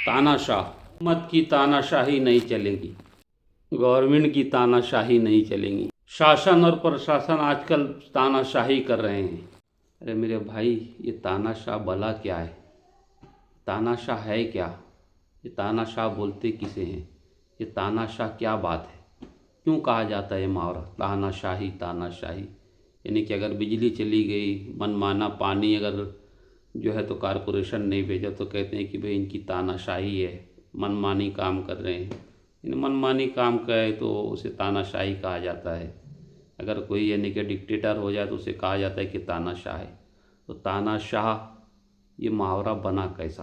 तानाशाह। हुकूमत की तानाशाही नहीं चलेगी, गवर्नमेंट की तानाशाही नहीं चलेगी। शासन और प्रशासन आजकल तानाशाही कर रहे हैं। अरे मेरे भाई, ये तानाशाह भला क्या है? तानाशाह है क्या? ये तानाशाह बोलते किसे हैं? ये तानाशाह क्या बात है? क्यों कहा जाता है मुहावरा तानाशाही तानाशाही? यानी कि अगर बिजली चली गई, मनमाना पानी अगर जो है तो कारपोरेशन नहीं भेजा तो कहते हैं कि भाई इनकी तानाशाही है, मनमानी काम कर रहे हैं। इन मनमानी काम का है तो उसे तानाशाही कहा जाता है। अगर कोई यानी कि डिक्टेटर हो जाए तो उसे कहा जाता है कि तानाशाह है। तो तानाशाह ये मुहावरा बना कैसा?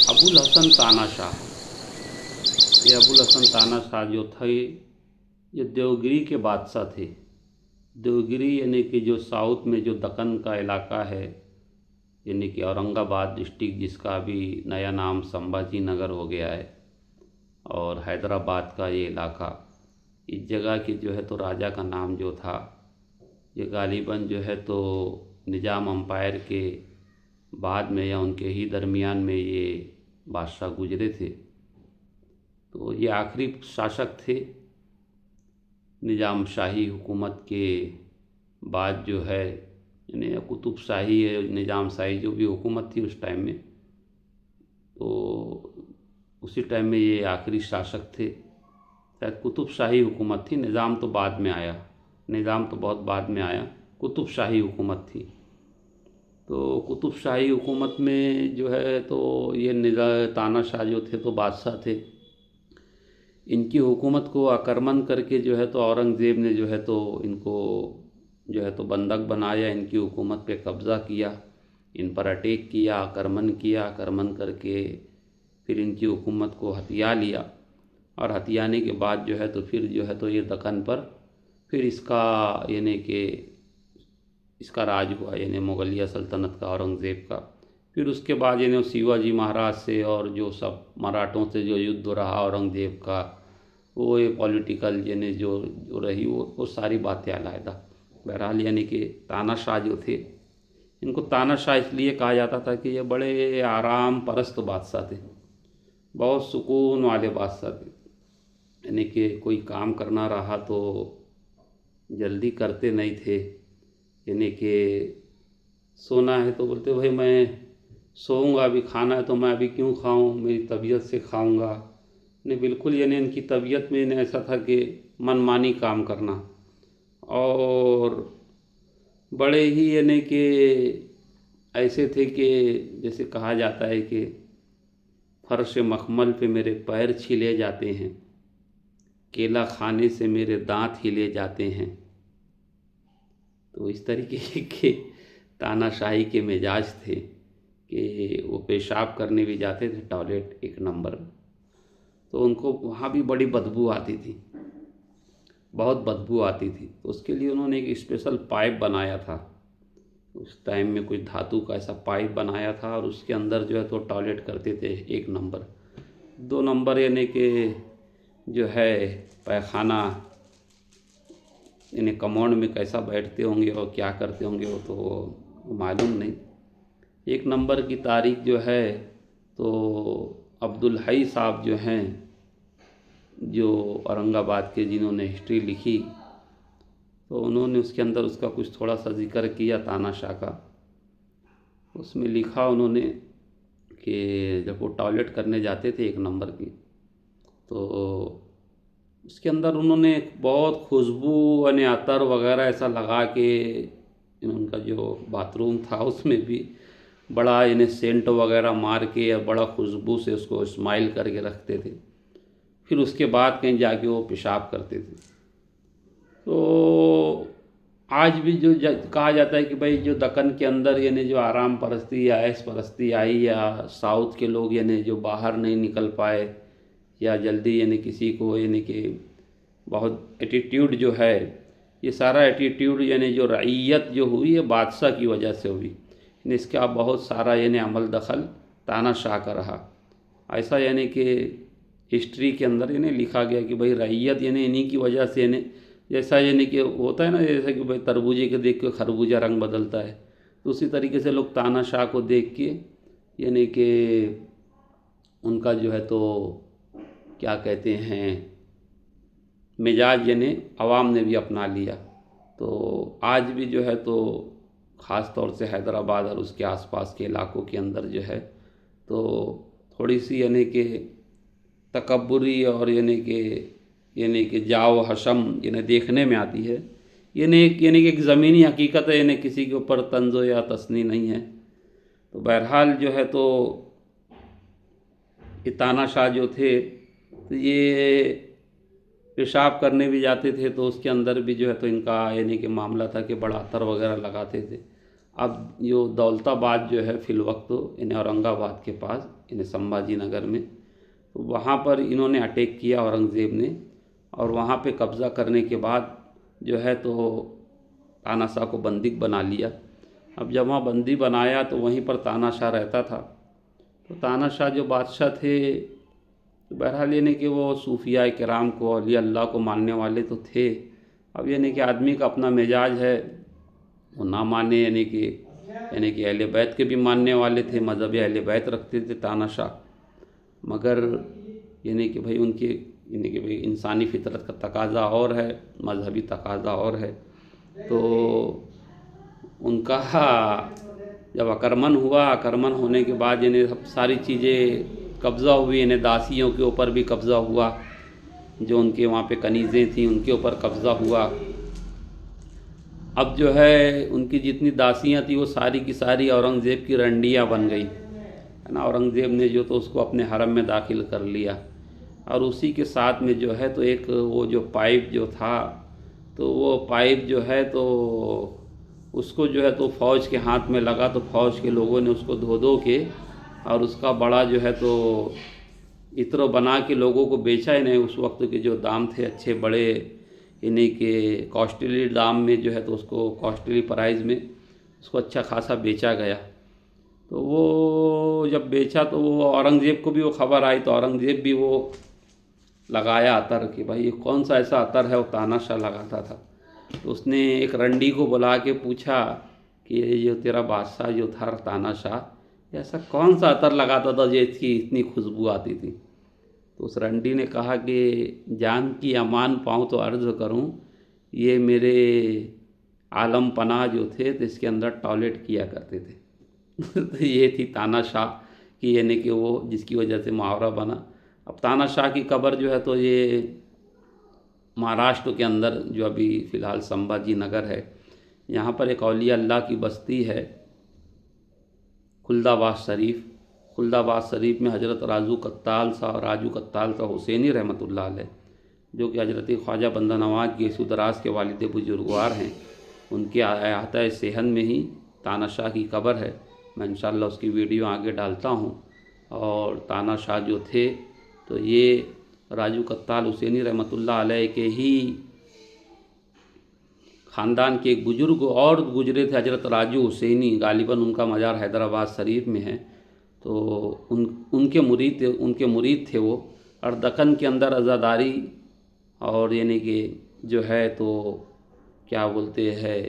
अबुल हसन तानाशाह, ये अबुल हसन तानाशाह जो थे ये देवगिरी के बादशाह थे। देवगिरी यानी कि जो साउथ में जो दक्कन का इलाका है, यानी कि औरंगाबाद डिस्ट्रिक्ट जिसका अभी नया नाम संभाजी नगर हो गया है, और हैदराबाद का ये इलाका, इस जगह की जो है तो राजा का नाम जो था ये गालिबन जो है तो निज़ाम अम्पायर के बाद में या उनके ही दरमियान में ये बादशाह गुजरे थे। तो ये आखिरी शासक थे निज़ाम शाही हुकूमत के बाद जो है, यानी कुतुब शाही है निज़ाम शाही जो भी हुकूमत थी उस टाइम में, तो उसी टाइम में ये आखिरी शासक थे। शायद कुतुब शाही हुकूमत थी, निज़ाम तो बाद में आया, निज़ाम तो बहुत बाद में आया, कुतुब शाही हुकूमत थी। तो कुतुब शाही हुकूमत में जो है तो ये तानाशाह जो थे तो बादशाह थे। इनकी हुकूमत को आक्रमण करके जो है तो औरंगज़ेब ने जो है तो इनको जो है तो बंधक बनाया, इनकी हुकूमत पे कब्ज़ा किया, इन पर अटैक किया, आक्रमण करके फिर इनकी हुकूमत को हथिया लिया। और हथियाने के बाद जो है तो फिर जो है तो ये दक्कन पर फिर इसका यानी कि इसका राज हुआ, यानी मुगलिया सल्तनत का, औरंगज़ेब का। फिर उसके बाद यानी शिवाजी महाराज से और जो सब मराठों से जो युद्ध रहा औरंगज़ेब का, वो ये पॉलिटिकल यानी जो रही वो सारी बातें अलग। बहरहाल यानी कि तानाशाह जो थे, इनको तानाशाह इसलिए कहा जाता था कि ये बड़े आराम परस्त बादशाह थे, बहुत सुकून वाले बादशाह थे। यानी कि कोई काम करना रहा तो जल्दी करते नहीं थे। यानी कि सोना है तो बोलते भाई मैं सोऊंगा, अभी खाना है तो मैं अभी क्यों खाऊं, मेरी तबीयत से खाऊंगा नहीं, बिल्कुल यानी इनकी तबीयत में इन्हें ऐसा था कि मनमानी काम करना। और बड़े ही यानी कि ऐसे थे कि जैसे कहा जाता है कि फर्श मखमल पे मेरे पैर छीले जाते हैं, केला खाने से मेरे दांत हिले जाते हैं। तो इस तरीके के तानाशाही के मिजाज थे कि वो पेशाब करने भी जाते थे टॉयलेट एक नंबर, तो उनको वहाँ भी बड़ी बदबू आती थी, बहुत बदबू आती थी। तो उसके लिए उन्होंने एक स्पेशल पाइप बनाया था, उस टाइम में कुछ धातु का ऐसा पाइप बनाया था, और उसके अंदर जो है तो टॉयलेट करते थे एक नंबर। दो नंबर यानी कि जो है पैखाना यानी कमांड में कैसा बैठते होंगे और क्या करते होंगे वो तो मालूम नहीं। एक नंबर की तारीख जो है तो अब्दुल हई साहब जो हैं, जो औरंगाबाद के, जिन्होंने हिस्ट्री लिखी, तो उन्होंने उसके अंदर उसका कुछ थोड़ा सा जिक्र किया तानाशाह का। उसमें लिखा उन्होंने कि जब वो टॉयलेट करने जाते थे एक नंबर की, तो उसके अंदर उन्होंने बहुत खुशबू यानी अतर वगैरह ऐसा लगा के, उनका जो बाथरूम था उसमें भी बड़ा यानी सेंट वगैरह मार के या बड़ा खुशबू से उसको स्माइल करके रखते थे। फिर उसके बाद कहीं जाके वो पेशाब करते थे। तो आज भी जो कहा जाता है कि भाई जो दक्कन के अंदर यानी जो आराम परस्ती या ऐश परस्ती आई, या साउथ के लोग यानी जो बाहर नहीं निकल पाए, या जल्दी यानी किसी को यानी कि बहुत एटीट्यूड जो है, ये सारा एटीट्यूड यानी जो रईयत जो हुई है बादशाह की वजह से हुई। यानी इसका बहुत सारा यानी अमल दखल तानाशाह का रहा। ऐसा यानी कि हिस्ट्री के अंदर यानी लिखा गया कि भाई रईयत यानी इन्हीं की वजह से, यानी जैसा यानी कि होता है ना, जैसा कि भाई तरबूजे के देख के खरबूजा रंग बदलता है, तो उसी तरीके से लोग तानाशाह को देख के यानी कि उनका जो है तो क्या कहते हैं मिजाज यानी आवाम ने भी अपना लिया। तो आज भी जो है तो ख़ास तौर से हैदराबाद और उसके आसपास के इलाक़ों के अंदर जो है तो थोड़ी सी यानी कि तकब्बुरी और यानी कि जाओ हशम यानी देखने में आती है। यानी कि एक ज़मीनी हकीकत है, यानी किसी के ऊपर तंज़ो या तसनी नहीं है। तो बहरहाल जो है तो ये तानाशाह जो थे तो ये पेशाब करने भी जाते थे तो उसके अंदर भी जो है तो इनका यानी कि मामला था कि बड़ा अतर वगैरह लगाते थे। अब जो दौलताबाद जो है फ़िलवक्त इन्हें औरंगाबाद के पास इन्हें संभाजी नगर में, तो वहाँ पर इन्होंने अटैक किया औरंगज़ेब ने, और वहाँ पे कब्ज़ा करने के बाद जो है तो तानाशाह को बंदी बना लिया। अब जब वहाँ बंदी बनाया तो वहीं पर तानाशाह रहता था। तो तानाशाह जो बादशाह थे तो बहरहाल यानी कि वो सूफिया किराम को औलिया अल्लाह को मानने वाले तो थे। अब यानी कि आदमी का अपना मिजाज है, वो ना माने यानी कि अहले बैत के भी मानने वाले थे, मज़हब अहले बैत रखते थे तानाशाह, मगर यानी कि भाई उनके यानी कि भाई इंसानी फितरत का तकाज़ा और है, मजहबी तकाज़ा और है। तो उनका जब आक्रमण हुआ, आक्रमण होने के बाद यानी सब सारी चीज़ें कब्ज़ा हुई, यानी दासियों के ऊपर भी कब्ज़ा हुआ, जो उनके वहाँ पे कनीज़ें थीं उनके ऊपर कब्ज़ा हुआ। अब जो है उनकी जितनी दासियाँ थी वो सारी की सारी औरंगज़ेब की रंडियाँ बन गई, है ना। औरंगज़ेब ने जो तो उसको अपने हरम में दाखिल कर लिया, और उसी के साथ में जो है तो एक वो जो पाइप जो था, तो वो पाइप जो है तो उसको जो है तो फ़ौज के हाथ में लगा, तो फ़ौज के लोगों ने उसको धो धो के और उसका बड़ा जो है तो इत्र बना के लोगों को बेचा। ही नहीं, उस वक्त के जो दाम थे अच्छे बड़े यानी कि कॉस्टली दाम में जो है तो उसको कॉस्टली प्राइस में उसको अच्छा खासा बेचा गया। तो वो जब बेचा तो वो औरंगज़ेब को भी वो खबर आई, तो औरंगज़ेब भी वो लगाया अतर कि भाई ये कौन सा ऐसा अतर है, वो तानाशाह लगाता था। तो उसने एक रंडी को बुला के पूछा कि ये जो तेरा बादशाह जो था तानाशाह, ऐसा कौन सा अतर लगाता था जिसकी इतनी खुशबू आती थी। तो उस रंडी ने कहा कि जान की अमान पाऊँ तो अर्ज़ करूँ, ये मेरे आलम पनाह जो थे तो इसके अंदर टॉयलेट किया करते थे। तो ये थी तानाशाह की यानी कि वो जिसकी वजह से मुहावरा बना। अब तानाशाह की कब्र जो है तो ये महाराष्ट्र के अंदर जो अभी फ़िलहाल संभाजी नगर है, यहाँ पर एक औलिया अल्लाह की बस्ती है खुल्दाबाद शरीफ। खुल्दाबाद शरीफ में हज़रत राजू कत्ताल साहब हुसैनी रहमतुल्लाह अलैह, जो कि हज़रत ख्वाजा बंदा नवाज के सुदराज के वालिद बुजुर्गवार हैं, उनके अहाता सेहन में ही तानाशाह की कब्र है। मैं इंशाअल्लाह उसकी वीडियो आगे डालता हूँ। और तानाशाह जो थे तो ये राजू कत्ताल हुसैनी रहमतुल्लाह अलैह के ही ख़ानदान के एक बुज़ुर्ग और गुजरे थे, हज़रत राजू हुसैनी, गालिबन उनका मज़ार हैदराबाद शरीफ में है। तो उनके मुरीद थे वो। और दक्कन के अंदर अज़ादारी और यानी कि जो है तो क्या बोलते हैं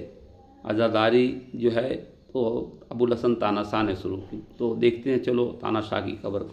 अज़ादारी जो है तो अबुल हसन तानाशाह ने शुरू की। तो देखते हैं चलो तानाशाह की कब्र।